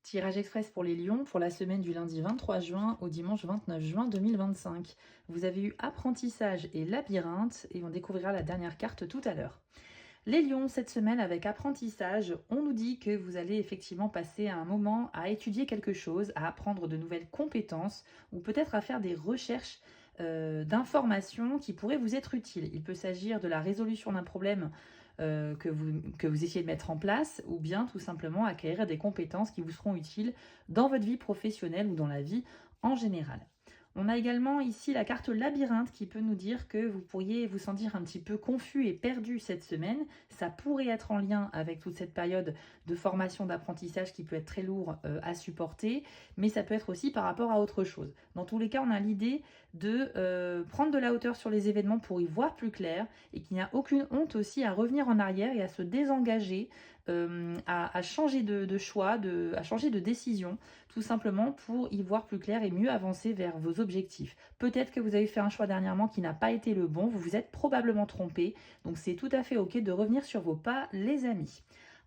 Tirage express pour les lions pour la semaine du lundi 23 juin au dimanche 29 juin 2025. Vous avez eu apprentissage et labyrinthe et on découvrira la dernière carte tout à l'heure. Les lions, cette semaine avec apprentissage, on nous dit que vous allez effectivement passer un moment à étudier quelque chose, à apprendre de nouvelles compétences ou peut-être à faire des recherches d'informations qui pourraient vous être utiles. Il peut s'agir de la résolution d'un problème que vous essayez de mettre en place ou bien tout simplement acquérir des compétences qui vous seront utiles dans votre vie professionnelle ou dans la vie en général. On a également ici la carte labyrinthe qui peut nous dire que vous pourriez vous sentir un petit peu confus et perdu cette semaine. Ça pourrait être en lien avec toute cette période de formation, d'apprentissage qui peut être très lourd à supporter, mais ça peut être aussi par rapport à autre chose. Dans tous les cas, on a l'idée de prendre de la hauteur sur les événements pour y voir plus clair et qu'il n'y a aucune honte aussi à revenir en arrière et à se désengager, à changer de choix, à changer de décision, tout simplement pour y voir plus clair et mieux avancer vers vos objectifs. Peut-être que vous avez fait un choix dernièrement qui n'a pas été le bon, vous vous êtes probablement trompé, donc c'est tout à fait ok de revenir sur vos pas, les amis.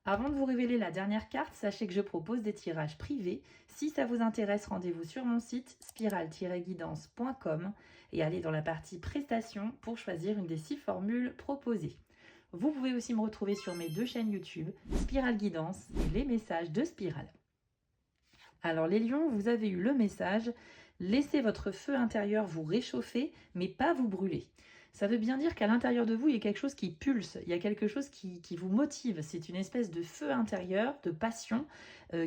Avant de vous révéler la dernière carte, sachez que je propose des tirages privés. Si ça vous intéresse, rendez-vous sur mon site spiral-guidance.com et allez dans la partie prestations pour choisir une des 6 formules proposées. Vous pouvez aussi me retrouver sur mes 2 chaînes YouTube, Spiral Guidance et les messages de Spiral. Alors les lions, vous avez eu le message, laissez votre feu intérieur vous réchauffer, mais pas vous brûler. Ça veut bien dire qu'à l'intérieur de vous, il y a quelque chose qui pulse, il y a quelque chose qui vous motive. C'est une espèce de feu intérieur, de passion,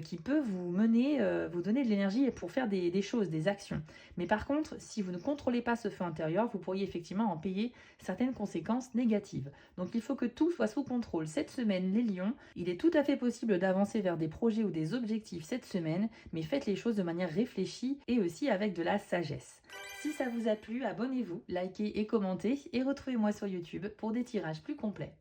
qui peut vous mener, vous donner de l'énergie pour faire des choses, des actions. Mais par contre, si vous ne contrôlez pas ce feu intérieur, vous pourriez effectivement en payer certaines conséquences négatives. Donc il faut que tout soit sous contrôle. Cette semaine, les lions, il est tout à fait possible d'avancer vers des projets ou des objectifs cette semaine, mais faites les choses de manière réfléchie et aussi avec de la sagesse. Si ça vous a plu, abonnez-vous, likez et commentez et retrouvez-moi sur YouTube pour des tirages plus complets.